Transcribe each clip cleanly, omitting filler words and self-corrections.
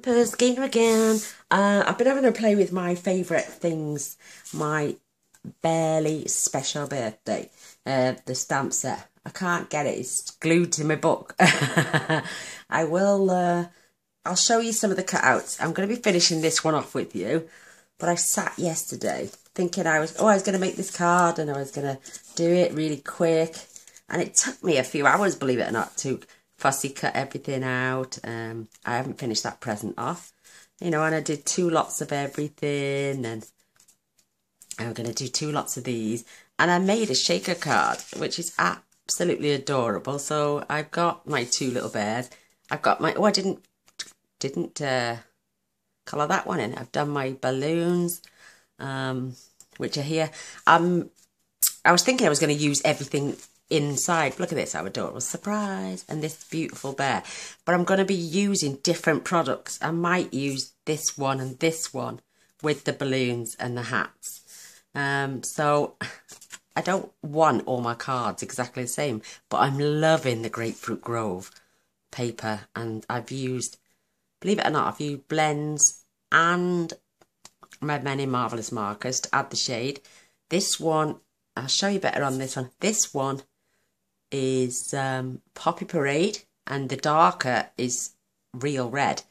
Gamer again. I've been having a play with my favourite things. My barely special birthday. The stamp set. I can't get it. It's glued to my book. I will. I'll show you some of the cutouts. I'm going to be finishing this one off with you. But I sat yesterday thinking I was going to make this card and I was going to do it really quick. And it took me a few hours, believe it or not, to fussy cut everything out. I haven't finished that present off. You know, and I did 2 lots of everything. And I'm going to do 2 lots of these. And I made a shaker card, which is absolutely adorable. So I've got my 2 little bears. I've got my... Oh, I didn't colour that one in. I've done my balloons, which are here. I was thinking I was going to use everything inside. Look at this, how adorable. Surprise. And this beautiful bear. But I'm going to be using different products. I might use this one and this one with the balloons and the hats. So I don't want all my cards exactly the same, but I'm loving the Grapefruit Grove paper, and I've used, believe it or not, I've used blends and my Many Marvellous markers to add the shade. This one, I'll show you better on this one. This one is Poppy Parade, and the darker is Real Red,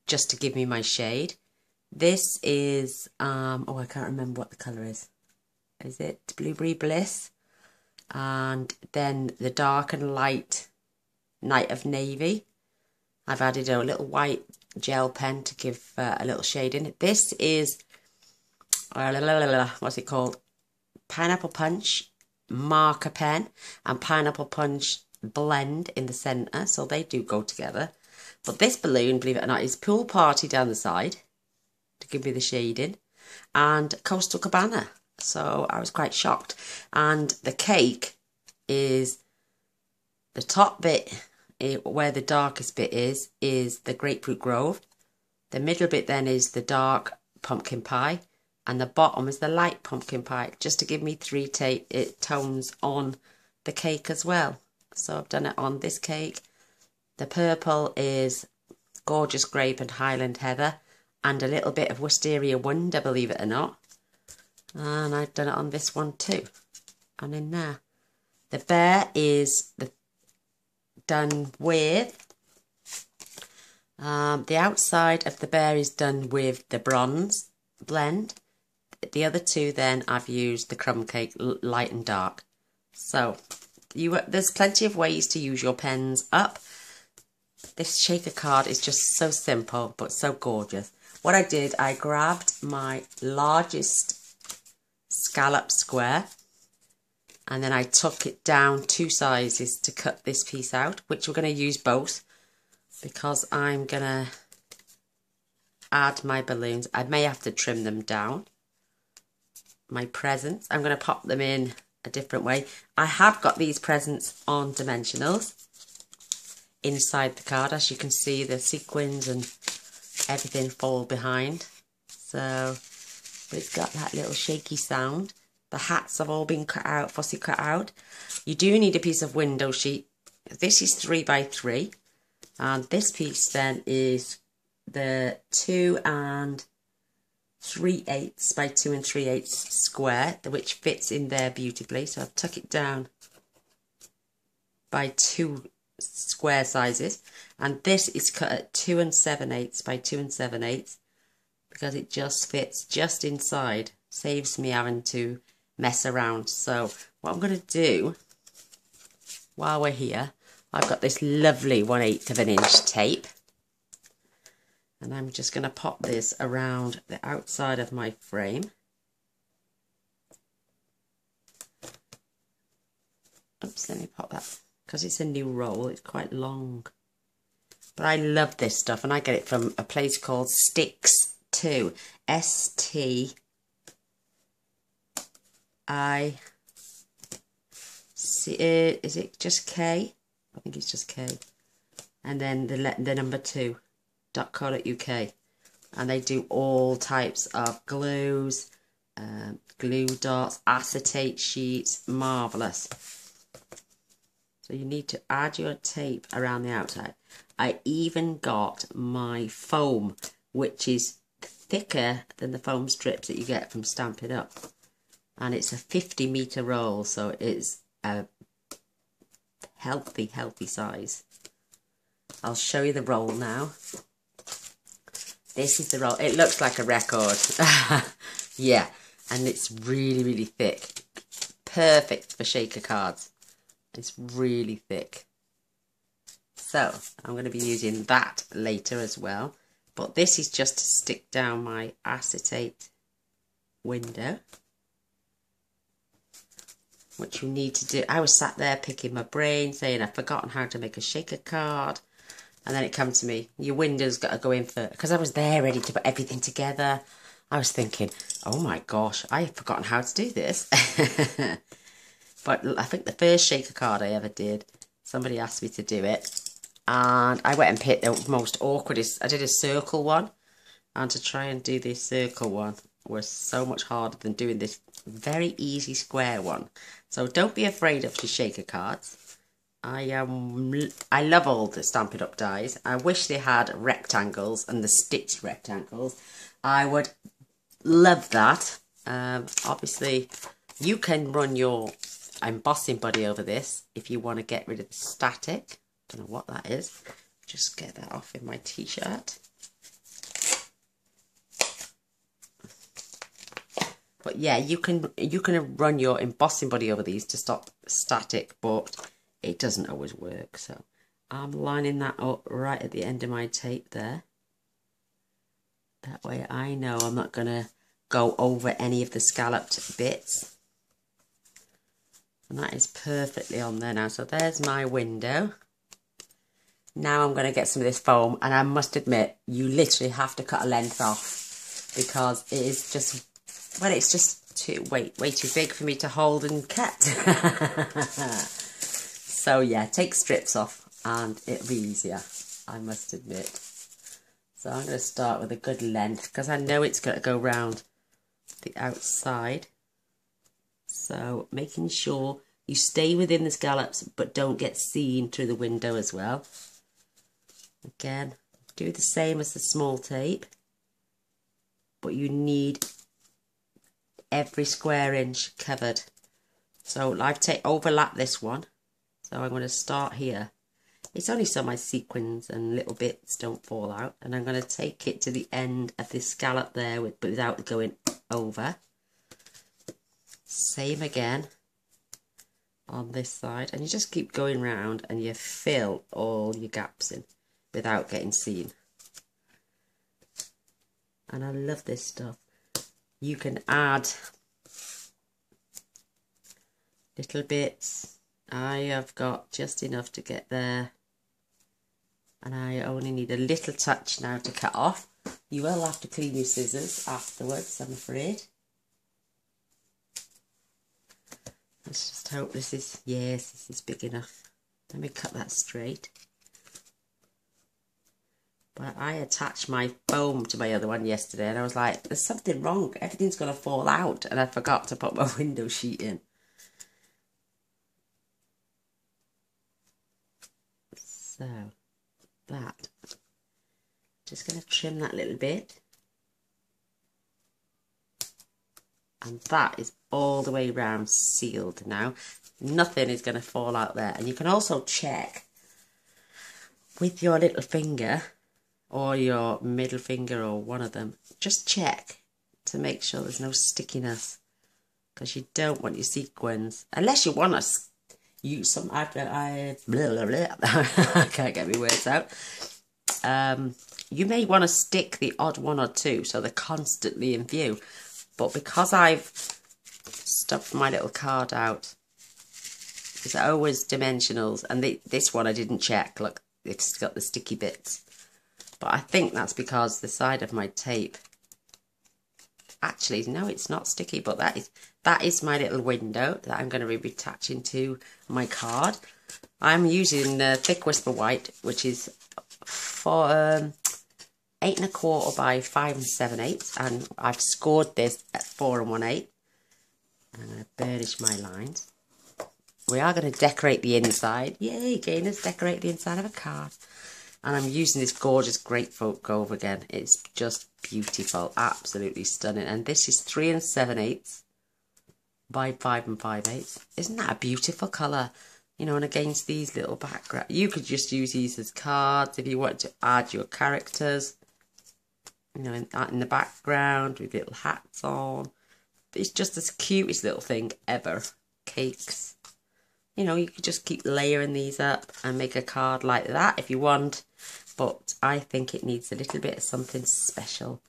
just to give me my shade. This is, oh, I can't remember what the colour is. Is it Blueberry Bliss? And then the dark and light Night of Navy. I've added a little white gel pen to give a little shade in it. This is, what's it called? Pineapple Punch marker pen and Pineapple Punch blend in the centre. So they do go together. But this balloon, believe it or not, is Pool Party down the side to give me the shading. And Coastal Cabana. So I was quite shocked. And the cake is the top bit, where the darkest bit is the Grapefruit Grove. The middle bit then is the dark pumpkin pie. And the bottom is the light pumpkin pie, just to give me 3 tones on the cake as well. So I've done it on this cake. The purple is Gorgeous Grape and Highland Heather. And a little bit of Wisteria Wonder, believe it or not. And I've done it on this one too. And in there. The bear is done with, the outside of the bear is done with the bronze blend. The other 2 then I've used the crumb cake light and dark. So there's plenty of ways to use your pens up. This shaker card is just so simple but so gorgeous. What I did, I grabbed my largest scallop square, and then I took it down 2 sizes to cut this piece out, which we're going to use both because I'm going to add my balloons. I may have to trim them down. My presents, I'm going to pop them in a different way. I have got these presents on dimensionals inside the card. As you can see, the sequins and everything fall behind. So, but it's got that little shaky sound. The hats have all been cut out, fussy cut out. You do need a piece of window sheet. This is 3 by 3. And this piece then is the 2 3/8 by 2 3/8 square, which fits in there beautifully. So I've tuck it down by 2 square sizes. And this is cut at 2 7/8 by 2 7/8 because it just fits just inside. Saves me having to mess around. So what I'm going to do while we're here, I've got this lovely 1/8 of an inch tape, and I'm just going to pop this around the outside of my frame. Oops, let me pop that, because it's a new roll, it's quite long. But I love this stuff, and I get it from a place called Sticks 2, STI. Is it just K? I think it's just K. And then the number 2.co.uk. And they do all types of glues, glue dots, acetate sheets, marvellous. So you need to add your tape around the outside. I even got my foam, which is thicker than the foam strips that you get from Stampin' Up. And it's a 50-meter roll, so it's a healthy size. I'll show you the roll now. This is the roll. It looks like a record. Yeah, and it's really thick. Perfect for shaker cards. It's really thick. So I'm going to be using that later as well. But this is just to stick down my acetate window, which you need to do. I was sat there picking my brain, saying I've forgotten how to make a shaker card. And then it came to me, your window's got to go in for, because I was there ready to put everything together. I was thinking, oh my gosh, I've forgotten how to do this. But I think the first shaker card I ever did, somebody asked me to do it. And I went and picked the most awkwardest. I did a circle one. And to try and do this circle one was so much harder than doing this very easy square one. So don't be afraid of the shaker cards. I love all the Stampin' Up dies. I wish they had rectangles and the stitched rectangles. I would love that. Obviously, you can run your embossing buddy over this if you want to get rid of the static. Don't know what that is. Just get that off in my t-shirt. But yeah, you can run your embossing buddy over these to stop static, but it doesn't always work. So I'm lining that up right at the end of my tape there. That way I know I'm not going to go over any of the scalloped bits. And that is perfectly on there now. So there's my window. Now I'm going to get some of this foam. And I must admit, you literally have to cut a length off. Because it is just, well, it's just way too big for me to hold and cut. So yeah, take strips off and it'll be easier, I must admit. So I'm going to start with a good length because I know it's going to go round the outside. So making sure you stay within the scallops but don't get seen through the window as well. Again, do the same as the small tape, but you need every square inch covered. So I've overlap this one. So I'm going to start here. It's only so my sequins and little bits don't fall out. And I'm going to take it to the end of this scallop there without going over. Same again on this side. And you just keep going round and you fill all your gaps in without getting seen. And I love this stuff. You can add little bits. I have got just enough to get there. And I only need a little touch now to cut off. You will have to clean your scissors afterwards, I'm afraid. Let's just hope this is, yes, this is big enough. Let me cut that straight. But I attached my foam to my other one yesterday and I was like, there's something wrong. Everything's going to fall out. And I forgot to put my window sheet in. So that, just going to trim that little bit, and that is all the way round sealed now. Nothing is going to fall out there. And you can also check with your little finger or your middle finger or one of them, just check to make sure there's no stickiness, because you don't want your sequins, unless you want to use some, I can't get my words out. You may want to stick the odd one or two so they're constantly in view. But because I've stuffed my little card out, it's always dimensionals. And this one I didn't check. Look, it's got the sticky bits. But I think that's because the side of my tape, actually, no, it's not sticky, but that is my little window that I'm going to be attaching to my card. I'm using Thick Whisper White, which is for 8 1/4 by 5 7/8, and I've scored this at 4 1/8. I'm going to burnish my lines. we are going to decorate the inside. Yay, gainers, decorate the inside of a card. And I'm using this gorgeous grapefruit Gove again. It's just beautiful, absolutely stunning. And this is 3 7/8 by 5 5/8. Isn't that a beautiful colour? You know, and against these little background, you could just use these as cards if you want to add your characters. You know, in the background with little hats on. It's just the cutest little thing ever. Cakes. You know, you could just keep layering these up and make a card like that if you want. But I think it needs a little bit of something special.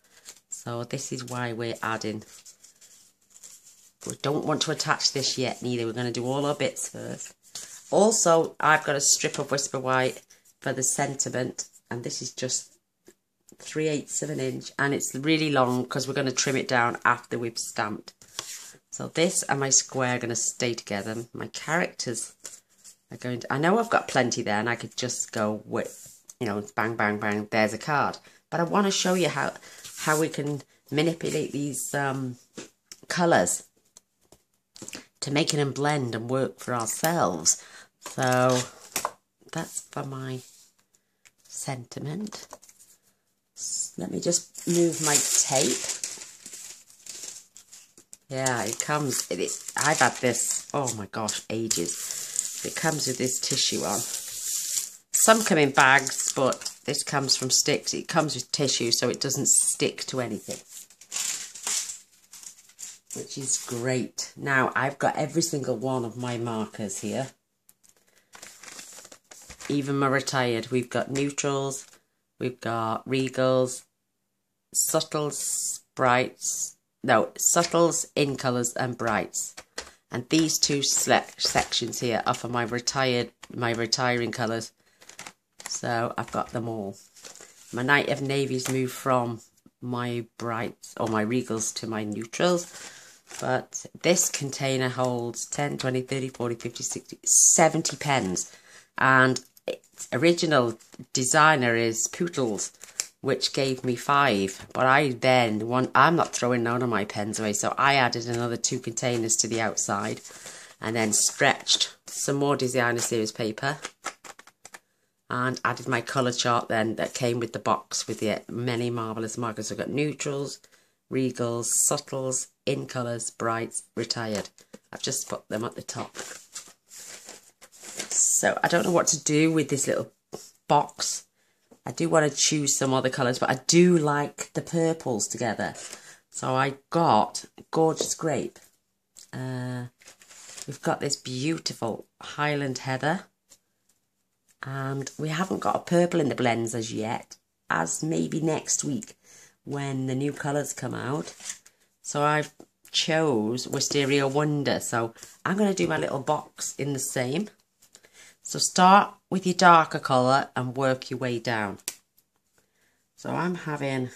So this is why we're adding. We don't want to attach this yet neither. We're going to do all our bits first. Also, I've got a strip of Whisper White for the sentiment. And this is just 3/8 of an inch. And it's really long because we're going to trim it down after we've stamped. So this and my square are going to stay together. My characters are going to... I know I've got plenty there and I could just go with, you know, bang, bang, bang, there's a card. But I want to show you how we can manipulate these colours to make them blend and work for ourselves. So that's for my sentiment. Let me just move my tape. Yeah, it comes, I've had this, oh my gosh, ages. It comes with this tissue on. Some come in bags, but this comes from sticks. It comes with tissue, so it doesn't stick to anything. Which is great. Now, I've got every single one of my markers here. Even my retired. We've got neutrals, we've got regals, subtles, brights, no, subtles, in colours and brights. And these two sections here are for my retiring colours. So I've got them all. My Night of Navies moved from my brights or my regals to my neutrals. But this container holds 10, 20, 30, 40, 50, 60, 70 pens. And its original designer is Poodles, which gave me 5. But I'm not throwing none of my pens away, so I added another 2 containers to the outside and then stretched some more designer series paper and added my colour chart then that came with the box with the many marvellous markers. I've got neutrals, regals, subtles, in colours, brights, retired. I've just put them at the top. So I don't know what to do with this little box. I do want to choose some other colours, but I do like the purples together. So I got Gorgeous Grape. We've got this beautiful Highland Heather. And we haven't got a purple in the blends as yet, as maybe next week when the new colours come out. So I've chose Wisteria Wonder. So I'm going to do my little box in the same. So start with your darker colour and work your way down. So I'm having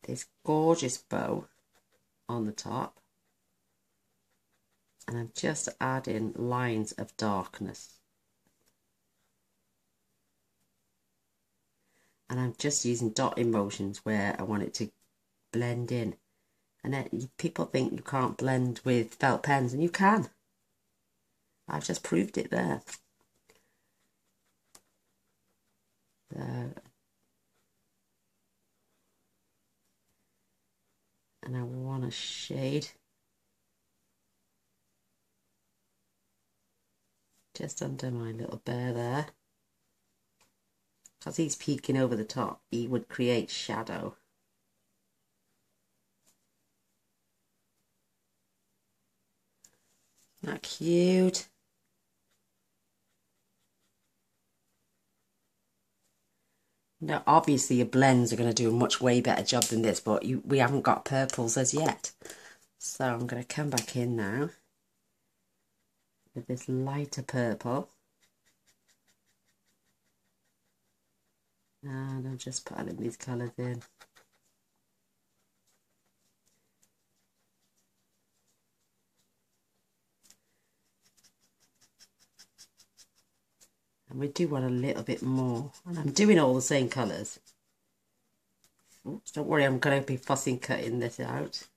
this gorgeous bow on the top. And I'm just adding lines of darkness. And I'm just using dotting motions where I want it to blend in. And then people think you can't blend with felt pens, and you can. I've just proved it there. And I want a shade just under my little bear there. Because he's peeking over the top, he would create shadow. Isn't that cute? Now, obviously, your blends are going to do a much way better job than this, but we haven't got purples as yet. So I'm going to come back in now with this lighter purple. And I'm just putting these colours in. And we do want a little bit more. And I'm doing all the same colours. Oops, don't worry, I'm going to be fussing cutting this out.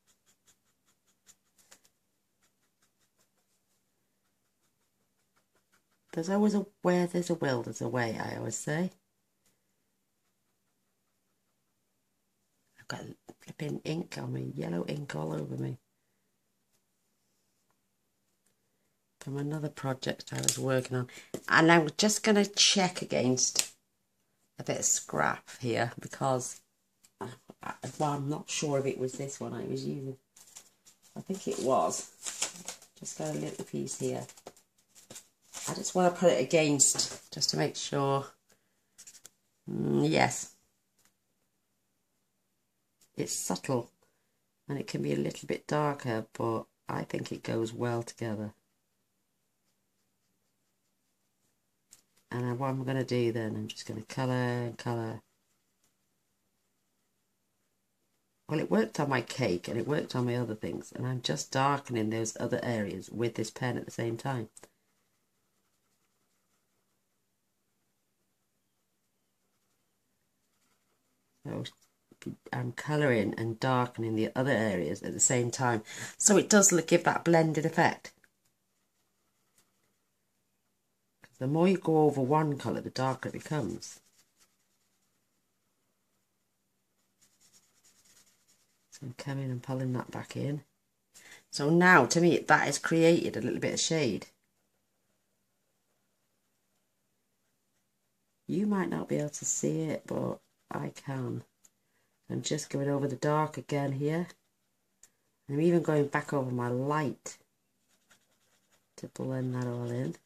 There's always a where there's a will, there's a way, I always say. I've got flipping ink on me, yellow ink all over me. From another project I was working on. And I'm just going to check against a bit of scrap here because, well, I'm not sure if it was this one I was using. I think it was. Just got a little piece here. I just want to put it against just to make sure. Yes. It's subtle and it can be a little bit darker, but I think it goes well together. And what I'm going to do then, I'm just going to colour and colour. Well, it worked on my cake and it worked on my other things, and I'm just darkening those other areas with this pen at the same time. So I'm colouring and darkening the other areas at the same time, so it does give that blended effect. The more you go over one colour, the darker it becomes. So I'm coming and pulling that back in. So now, to me, that has created a little bit of shade. You might not be able to see it, but I can. I'm just going over the dark again here. I'm even going back over my light to blend that all in.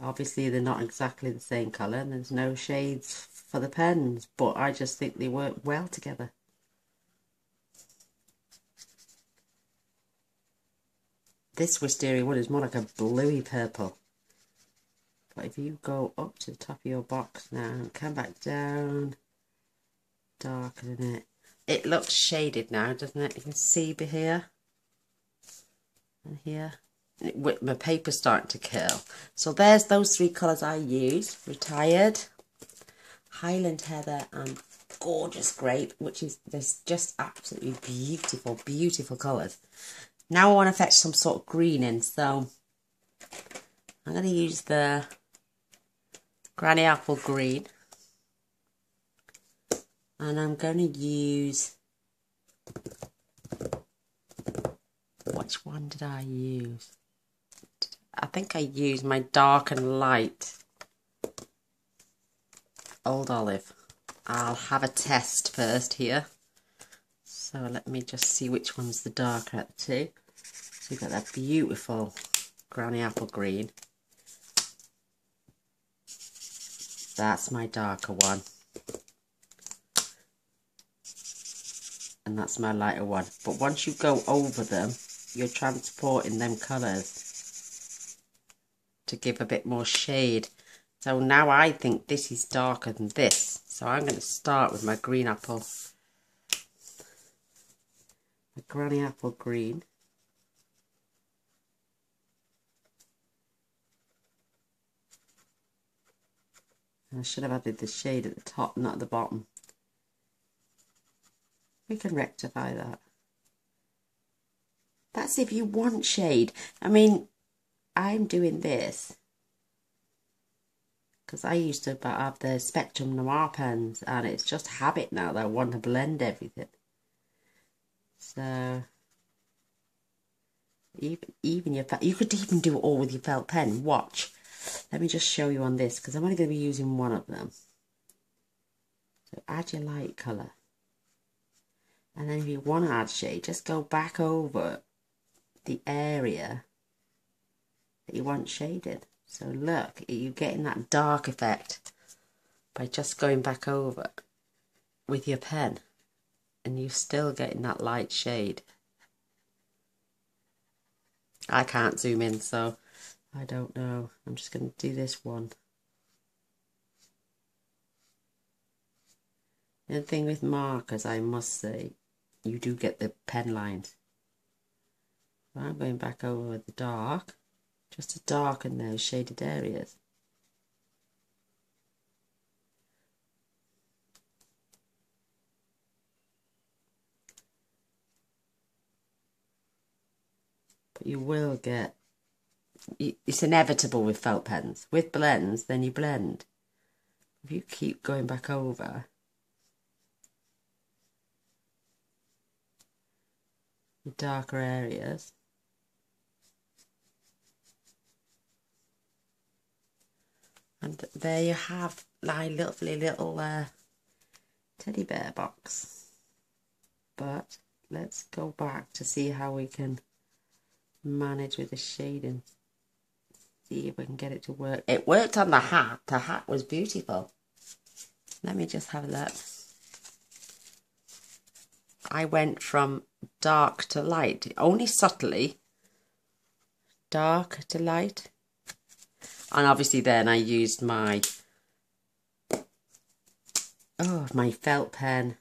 Obviously they're not exactly the same colour and there's no shades for the pens, but I just think they work well together. This wisteria wood is more like a bluey purple. But if you go up to the top of your box now and come back down, darkening it. It looks shaded now, doesn't it? You can see here and here. My paper's starting to curl. So there's those three colours I used. Retired, Highland Heather and Gorgeous Grape, which is there's just absolutely beautiful, beautiful colours. Now I want to fetch some sort of green in, so I'm going to use the Granny Apple Green. And I'm going to use, which one did I use? I think I used my dark and light Old Olive. I'll have a test first here. So let me just see which one's the darker at the two. So you've got that beautiful Granny Apple Green. That's my darker one. And that's my lighter one. But once you go over them, you're transporting them colours to give a bit more shade. So now I think this is darker than this. So I'm going to start with my green apple. My Granny Apple Green. And I should have added the shade at the top, not at the bottom. We can rectify that. That's if you want shade. I mean, I'm doing this because I used to have the Spectrum Noir pens, and it's just habit now that I want to blend everything. So even your, you could even do it all with your felt pen. Watch. Let me just show you on this because I'm only going to be using one of them. So add your light colour. And then if you want to add shade, just go back over the area that you want shaded. So look, you're getting that dark effect by just going back over with your pen. And you're still getting that light shade. I can't zoom in, so I don't know. I'm just going to do this one. The thing with markers, I must say, you do get the pen lines. So I'm going back over the dark, just to darken those shaded areas. But you will get, it's inevitable with felt pens. With blends, then you blend. If you keep going back over, the darker areas, and there you have my lovely little teddy bear box. But let's go back to see how we can manage with the shading. See if we can get it to work. It worked on the hat. The hat was beautiful. Let me just have a look. I went from dark to light, only subtly. Dark to light. And obviously then I used my felt pen.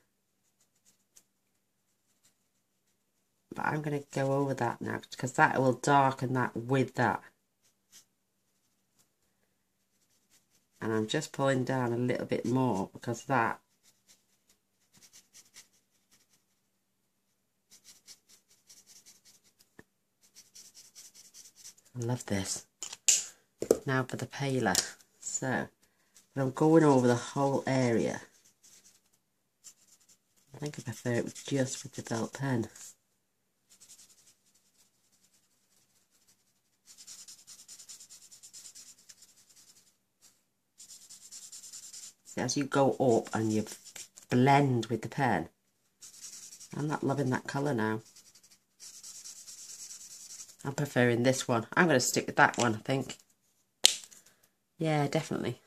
But I'm going to go over that now because that will darken that with that. And I'm just pulling down a little bit more because that. I love this. Now for the paler. So, but I'm going over the whole area. I think I prefer it just with the felt pen. See, as you go up and you blend with the pen, I'm not loving that colour now. I'm preferring this one. I'm going to stick with that one, I think. Yeah, definitely.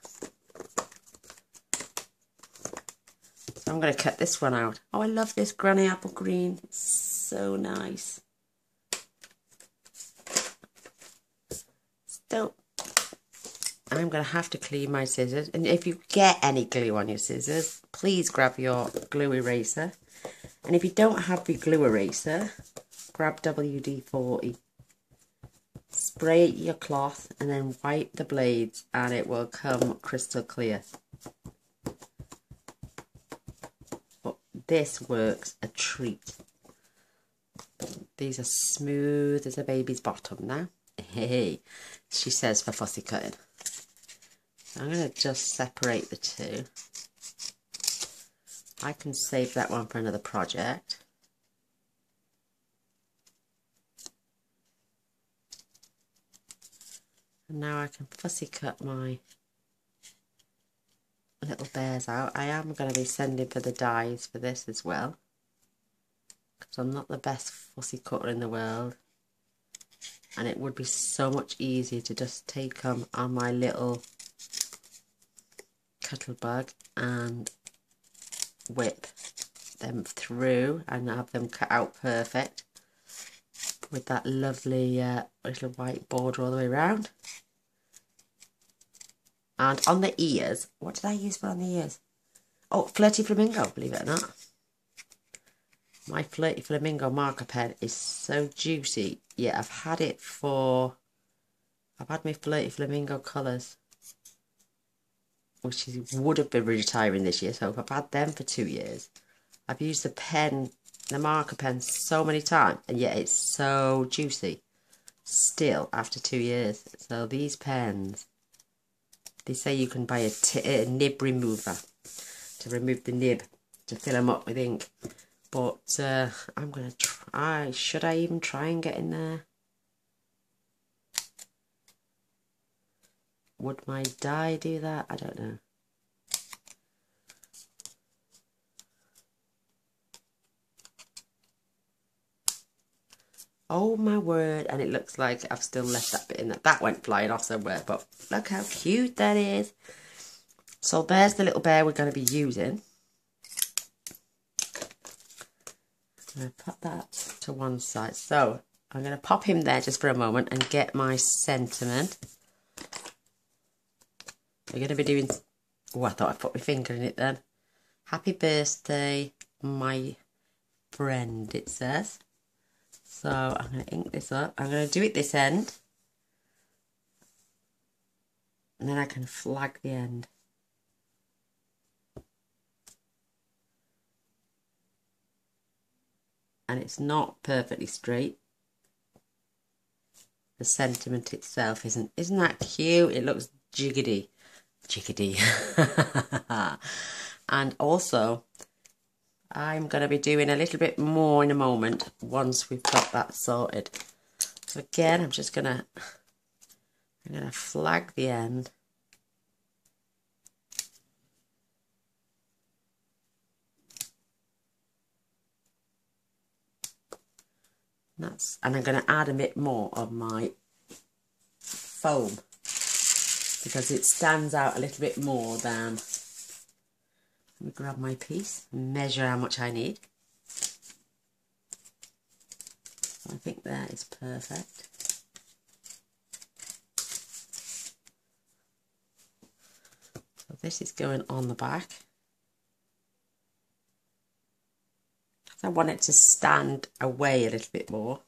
So I'm going to cut this one out. Oh, I love this granny apple green. It's so nice. So, I'm going to have to clean my scissors. And if you get any glue on your scissors, please grab your glue eraser. And if you don't have the glue eraser, grab WD-40. Spray your cloth and then wipe the blades and it will come crystal clear. But this works a treat. These are smooth as a baby's bottom now. Hey, she says for fussy cutting. I'm going to just separate the two. I can save that one for another project. And now I can fussy cut my little bears out. I am going to be sending for the dies for this as well, because I'm not the best fussy cutter in the world, and it would be so much easier to just take them on my little cuttle bag and whip them through and have them cut out perfect with that lovely little white border all the way around. And on the ears, what did I use for on the ears? Oh, Flirty Flamingo, believe it or not. My Flirty Flamingo marker pen is so juicy. Yeah, I've had my Flirty Flamingo colours, which would have been retiring this year, so I've had them for 2 years. I've used the marker pen so many times, and yet it's so juicy still after 2 years. So these pens, they say you can buy a nib remover to remove the nib to fill them up with ink. But I'm going to try. Should I even try and get in there? Would my die do that? I don't know. Oh my word, and it looks like I've still left that bit in there. That went flying off somewhere, but look how cute that is. So there's the little bear we're going to be using. I'm going to put that to one side. So I'm going to pop him there just for a moment and get my sentiment. We're going to be doing... Oh, I thought I put my finger in it then. Happy birthday, my friend, it says. So I'm going to ink this up. I'm going to do it this end. And then I can flag the end. And it's not perfectly straight. the sentiment itself isn't that cute? It looks jiggity. And also, I'm going to be doing a little bit more in a moment once we've got that sorted. So again, I'm going to flag the end. And I'm going to add a bit more of my foam because it stands out a little bit more than. Let me grab my piece and measure how much I need. I think that is perfect. So this is going on the back. I want it to stand away a little bit more.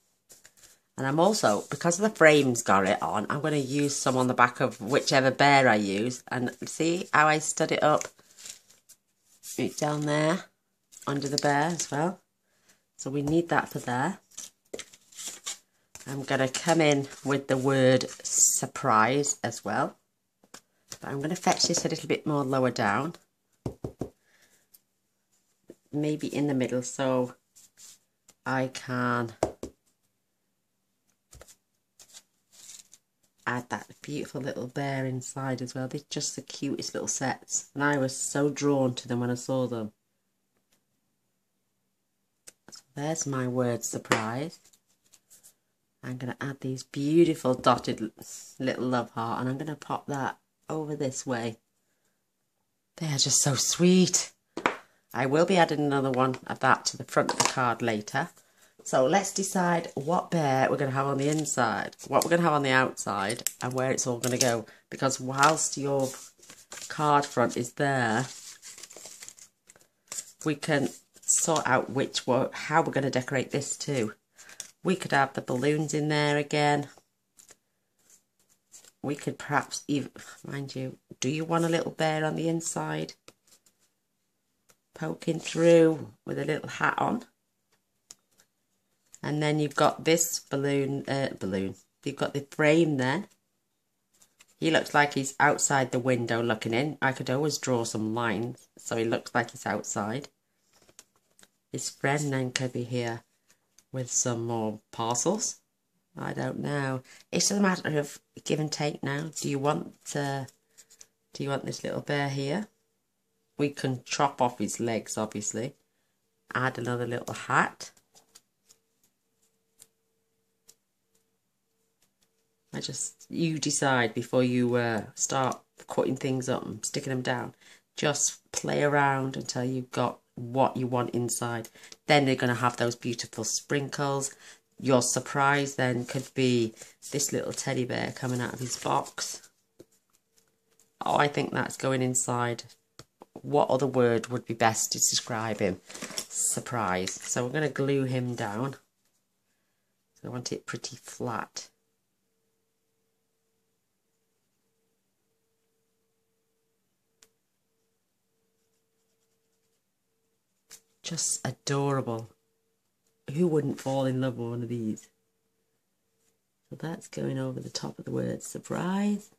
And I'm also, because the frame's got it on, I'm going to use some on the back of whichever bear I use. And see how I stood it up? Right down there, under the bear as well. So we need that for there. I'm going to come in with the word surprise as well. But I'm going to fetch this a little bit more lower down. Maybe in the middle so I can add that beautiful little bear inside as well. They're just the cutest little sets and I was so drawn to them when I saw them. So there's my word surprise. I'm going to add these beautiful dotted little love heart and I'm going to pop that over this way. They are just so sweet. I will be adding another one of that to the front of the card later. So let's decide what bear we're going to have on the inside, what we're going to have on the outside, and where it's all going to go. Because whilst your card front is there, we can sort out how we're going to decorate this too. We could have the balloons in there again. We could perhaps even, mind you, do you want a little bear on the inside? Poking through with a little hat on. And then you've got this balloon. You've got the frame then. He looks like he's outside the window looking in. I could always draw some lines so he looks like he's outside. His friend then could be here with some more parcels. I don't know. It's just a matter of give and take now. Do you want this little bear here? We can chop off his legs, obviously. Add another little hat. You decide before you start cutting things up and sticking them down. Just play around until you've got what you want inside. Then they're going to have those beautiful sprinkles. Your surprise then could be this little teddy bear coming out of his box. Oh, I think that's going inside. What other word would be best to describe him? Surprise. So we're going to glue him down. So I want it pretty flat. Just adorable. Who wouldn't fall in love with one of these? So that's going over the top of the word surprise.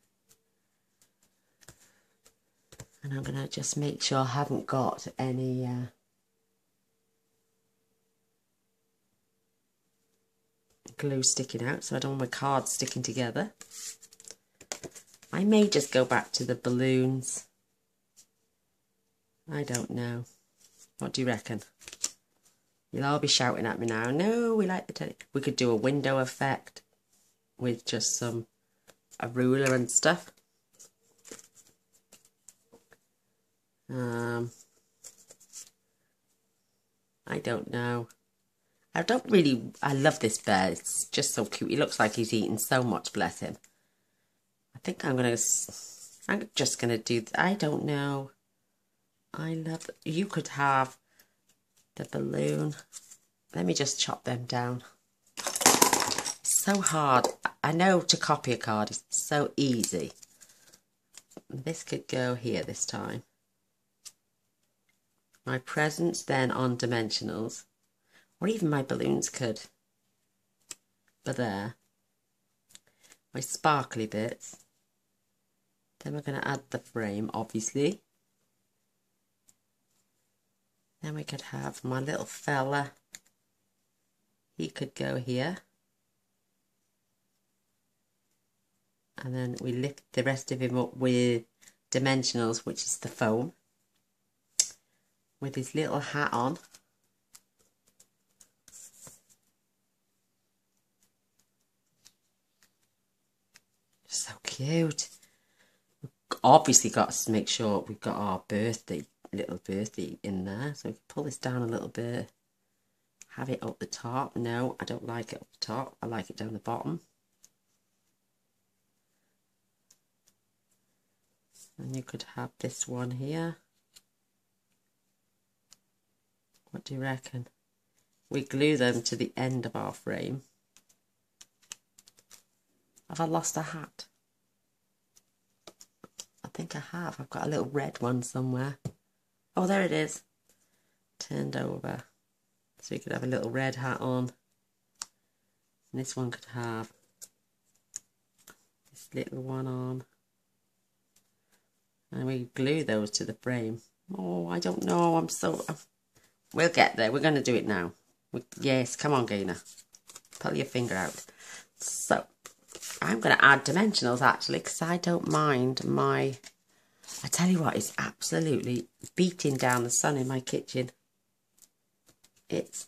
And I'm going to just make sure I haven't got any glue sticking out, so I don't want my cards sticking together. I may just go back to the balloons. I don't know. What do you reckon? You'll all be shouting at me now. No, we like the teddy. We could do a window effect with just a ruler and stuff. I don't know. I love this bear. It's just so cute. He looks like he's eating so much, bless him. I think I'm just going to do, I don't know. You could have the balloon. Let me just chop them down. It's so hard. I know to copy a card is so easy. This could go here this time. My presents then on dimensionals. Or even my balloons could. But there. my sparkly bits. Then we're going to add the frame, obviously. Then we could have my little fella. He could go here. And then we lift the rest of him up with dimensionals, which is the foam. With his little hat on. So cute. We've obviously got to make sure we've got our little birthday in there. So we can pull this down a little bit. Have it up the top. No, I don't like it up the top. I like it down the bottom. And you could have this one here. What do you reckon? We glue them to the end of our frame. Have I lost a hat? I think I have. I've got a little red one somewhere. Oh, there it is. Turned over. So you could have a little red hat on. And this one could have this little one on. And we glue those to the frame. Oh, I don't know. We'll get there. We're going to do it now. Yes, come on, Gainer. Pull your finger out. So, I'm going to add dimensionals, actually, because I don't mind my... I tell you what, it's absolutely beating down the sun in my kitchen. It's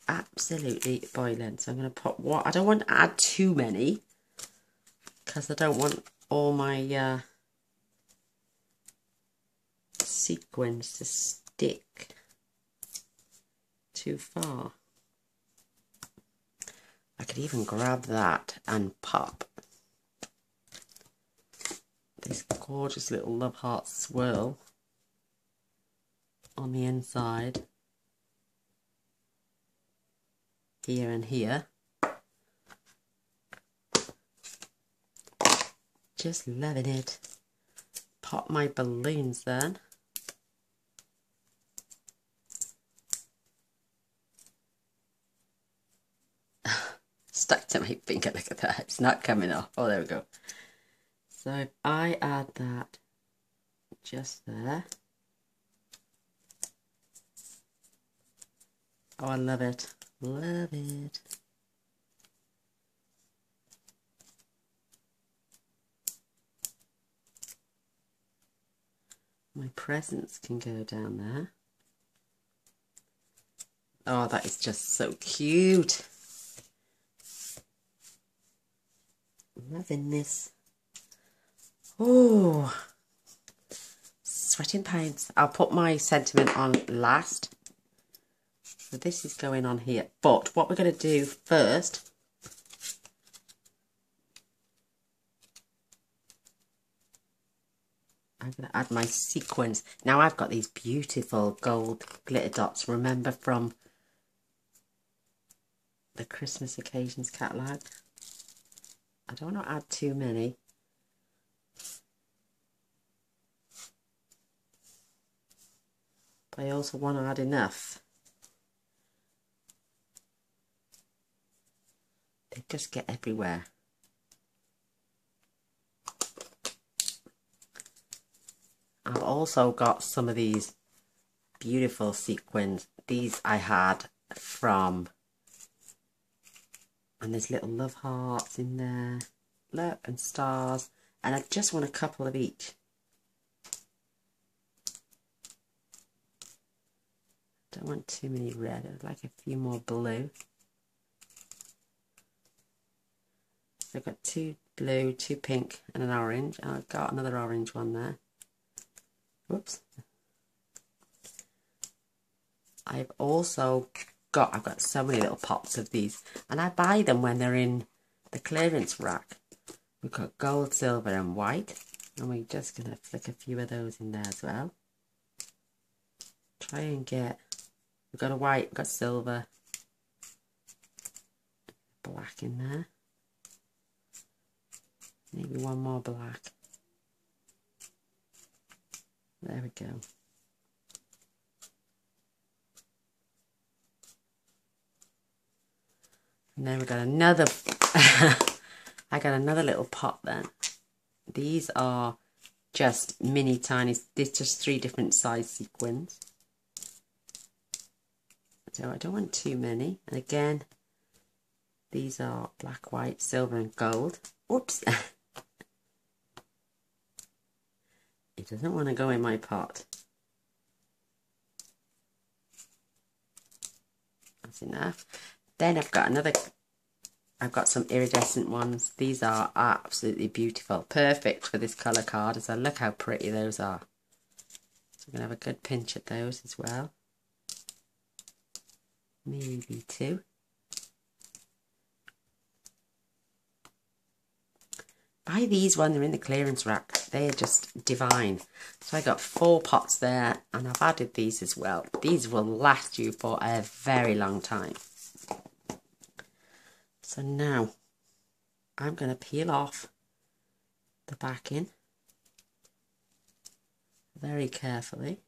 absolutely boiling. So I'm going to put what... I don't want to add too many, because I don't want all my sequins to stick too far. I could even grab that and pop this gorgeous little love heart swirl on the inside, here and here. Just loving it. Pop my balloons then. Stuck to my finger, look at that, it's not coming off. Oh, there we go. So if I add that just there. Oh, I love it, love it. My presents can go down there. Oh, that is just so cute. Loving this. Oh, sweating pains. I'll put my sentiment on last. So this is going on here. But what we're going to do first, I'm going to add my sequins. Now I've got these beautiful gold glitter dots. Remember from the Christmas occasions catalogue. I don't want to add too many. But I also want to add enough. They just get everywhere. I've also got some of these beautiful sequins. These I had from... And there's little love hearts in there. Look, and stars. And I just want a couple of each. Don't want too many red. I'd like a few more blue. So I've got 2 blue, 2 pink and an orange. And I've got another orange one there. Whoops. I've got so many little pots of these, and I buy them when they're in the clearance rack. We've got gold, silver and white, and we're just going to flick a few of those in there as well. Try and get, we've got a white, we've got silver, black in there, maybe one more black. There we go. And then we've got another, I got another little pot then. These are just mini tiny, there's just 3 different size sequins. So I don't want too many. And again, these are black, white, silver and gold. Oops. It doesn't want to go in my pot. That's enough. Then I've got some iridescent ones. These are absolutely beautiful. Perfect for this colour card. So look how pretty those are. So I'm going to have a good pinch at those as well. Maybe 2. Buy these when they're in the clearance rack. They are just divine. So I got 4 pots there, and I've added these as well. These will last you for a very long time. So now I'm going to peel off the backing very carefully.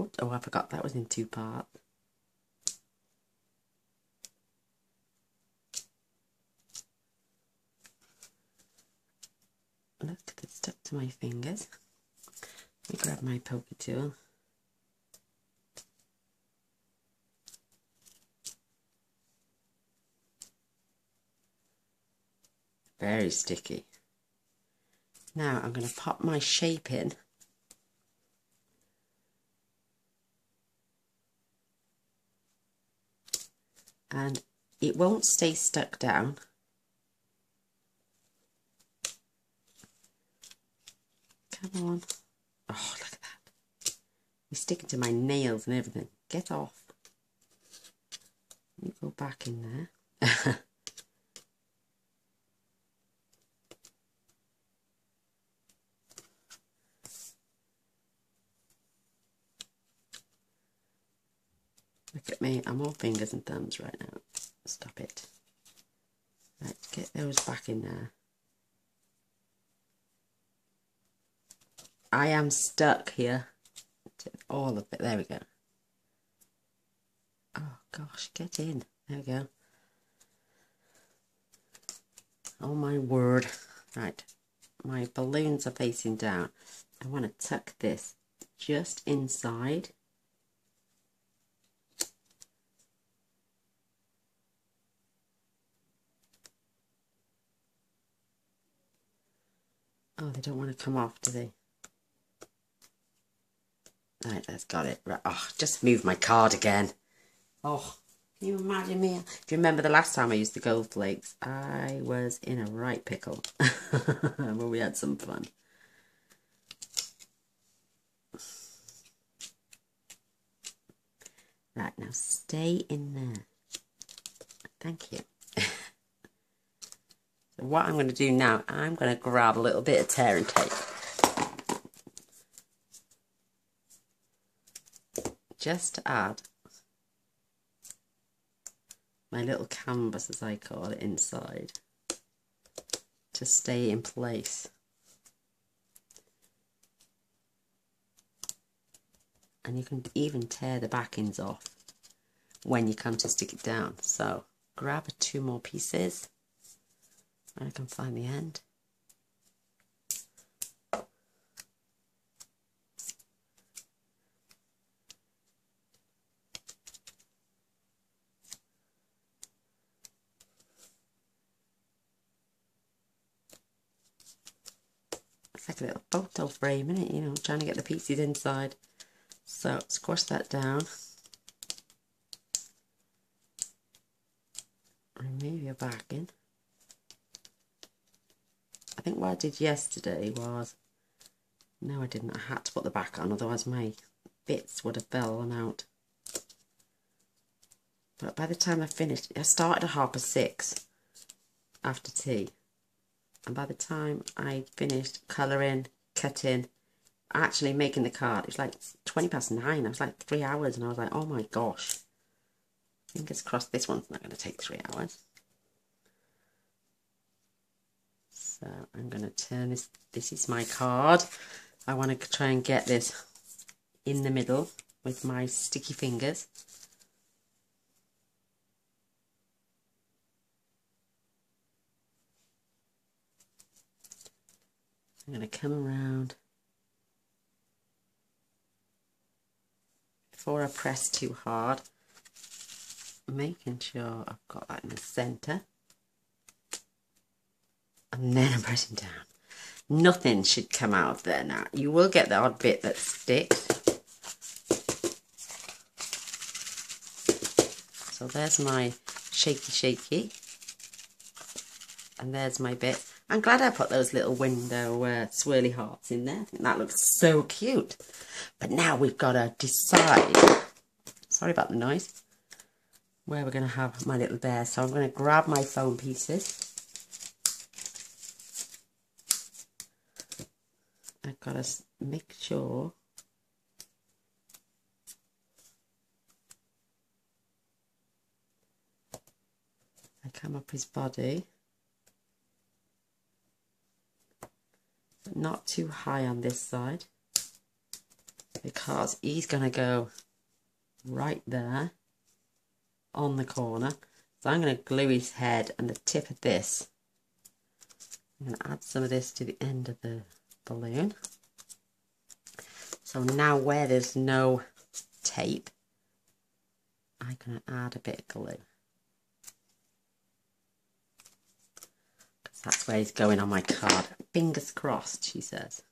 Oops, oh, I forgot that was in 2 parts. Look, it's stuck to my fingers. Let me grab my pokey tool. Very sticky. Now I'm going to pop my shape in. And it won't stay stuck down. Come on. Oh, look at that. It's sticking to my nails and everything. Get off. Let me go back in there. Look at me. I'm all fingers and thumbs right now. Stop it. Right, get those back in there. I am stuck here. All of it. There we go. Oh gosh, get in. There we go. Oh my word. Right, my balloons are facing down. I want to tuck this just inside. Oh, they don't want to come off, do they? Right, that's got it. Right. Oh, just moved my card again. Oh, can you imagine me? Do you remember the last time I used the gold flakes? I was in a right pickle. But we had some fun. Right, now stay in there. Thank you. So what I'm going to do now, I'm going to grab a little bit of tear and tape. Just to add my little canvas, as I call it, inside to stay in place. And you can even tear the backings off when you come to stick it down. So grab 2 more pieces and I can find the end. It's like a little photo frame, isn't it? You know, trying to get the pieces inside. So squash that down. Remove your backing. I think what I did yesterday was, no I didn't, I had to put the back on, otherwise my bits would have fallen out. But by the time I finished, I started at 6:30 after tea. And by the time I finished colouring, cutting, actually making the card, it was like 9:20. I was like 3 hours and I was like, oh my gosh. Fingers crossed this one's not going to take 3 hours. So I'm going to turn this is my card. I want to try and get this in the middle with my sticky fingers. I'm going to come around before I press too hard, making sure I've got that in the centre, and then I'm pressing down. Nothing should come out of there now. You will get the odd bit that sticks. So there's my shaky, and there's my bit. I'm glad I put those little window swirly hearts in there. I think that looks so cute. But now we've got to decide, sorry about the noise, where we're going to have my little bear. So I'm going to grab my foam pieces. I've got to make sure I come up his body, but not too high on this side, because he's going to go right there on the corner. So I'm going to glue his head and the tip of this. I'm going to add some of this to the end of the balloon. So now where there's no tape, I'm going to add a bit of glue. Because that's where he's going on my card. Fingers crossed, she says.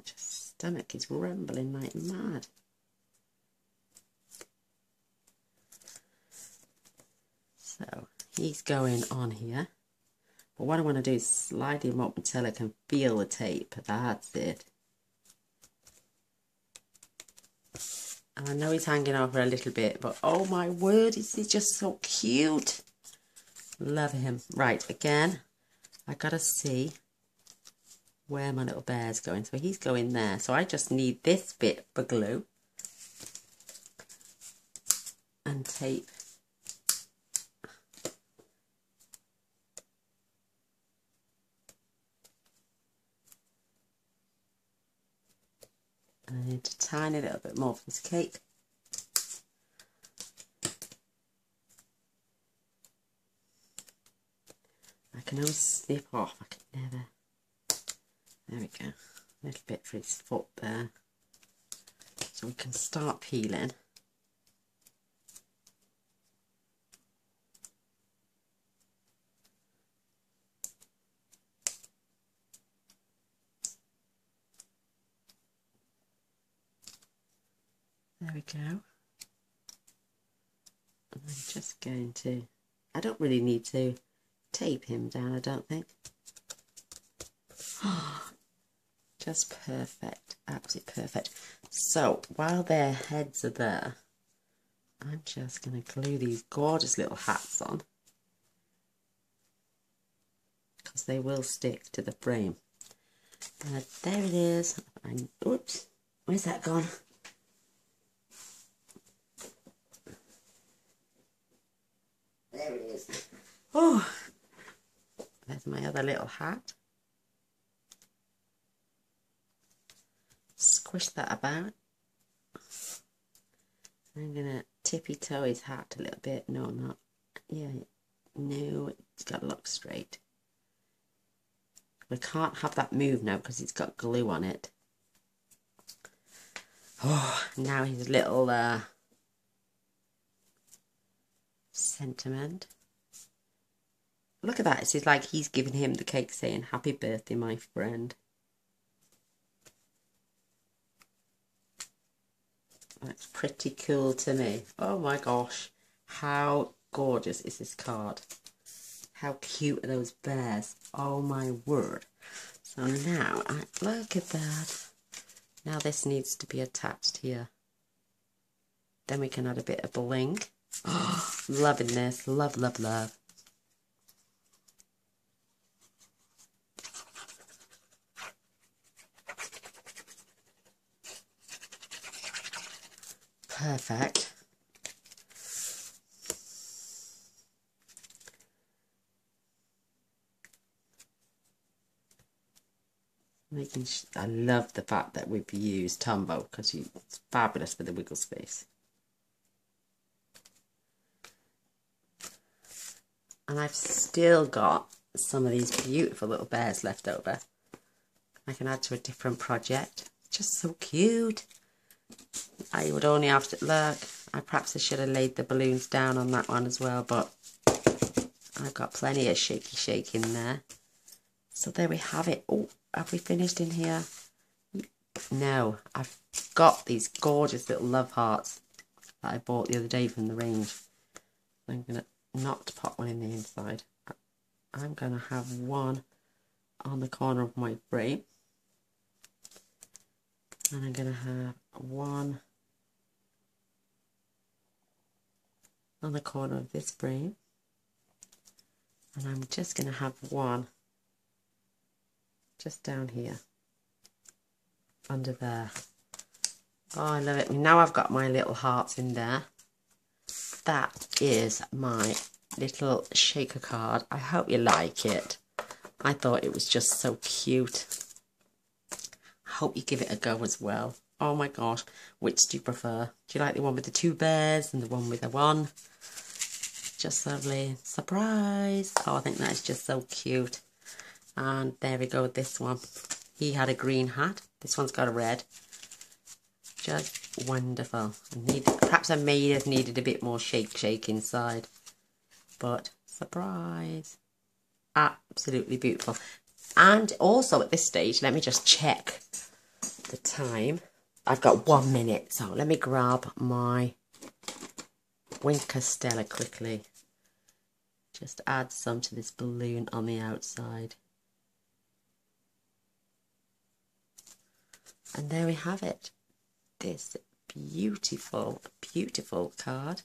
Just stomach is rumbling like mad. So he's going on here, but what I want to do is slide him up until I can feel the tape. That's it. And I know he's hanging over a little bit, but oh my word, is he just so cute. Love him. Right, again, I gotta see where my little bear's going. So he's going there. So I just need this bit for glue and tape. And I need a tiny little bit more for this cake. I can always snip off. I can never. There we go. A little bit for his foot there. So we can start peeling. There we go. And I'm just going to, I don't really need to tape him down, I don't think. Just perfect, absolutely perfect. So while their heads are there, I'm just going to glue these gorgeous little hats on, because they will stick to the frame. There it is. Oops, where's that gone? There it is. Oh, there's my other little hat. Squish that about. I'm going to tippy toe his hat a little bit. No, I'm not. Yeah, no, it's got to look straight. We can't have that move now because it's got glue on it. Oh, now his little sentiment. Look at that. It's like he's giving him the cake saying, "Happy birthday, my friend." That's pretty cool to me. Oh my gosh. How gorgeous is this card? How cute are those bears? Oh my word. So now, look at that. Now this needs to be attached here. Then we can add a bit of bling. Oh, loving this. Love, love, love. Perfect. I love the fact that we've used Tombow because it's fabulous for the wiggle space. And I've still got some of these beautiful little bears left over. I can add to a different project. Just so cute. I would only have to look. Perhaps I should have laid the balloons down on that one as well, but I've got plenty of shaky shake in there. So there we have it. Oh, have we finished in here? No, I've got these gorgeous little love hearts that I bought the other day from the range. I'm going to not pop one in the inside. I'm going to have one on the corner of my frame. And I'm going to have one on the corner of this frame. And I'm just going to have one just down here, under there. Oh, I love it. Now I've got my little hearts in there. That is my little shaker card. I hope you like it. I thought it was just so cute. I hope you give it a go as well. Oh my gosh, which do you prefer? Do you like the one with the 2 bears and the one with the 1? Just lovely. Surprise. Oh, I think that is just so cute. And there we go with this one. He had a green hat. This one's got a red. Just wonderful. Perhaps I may have needed a bit more shake inside. But surprise. Absolutely beautiful. And also at this stage, let me just check the time. I've got 1 minute. So let me grab my Winker Stella quickly. Just add some to this balloon on the outside. And there we have it. This beautiful, beautiful card.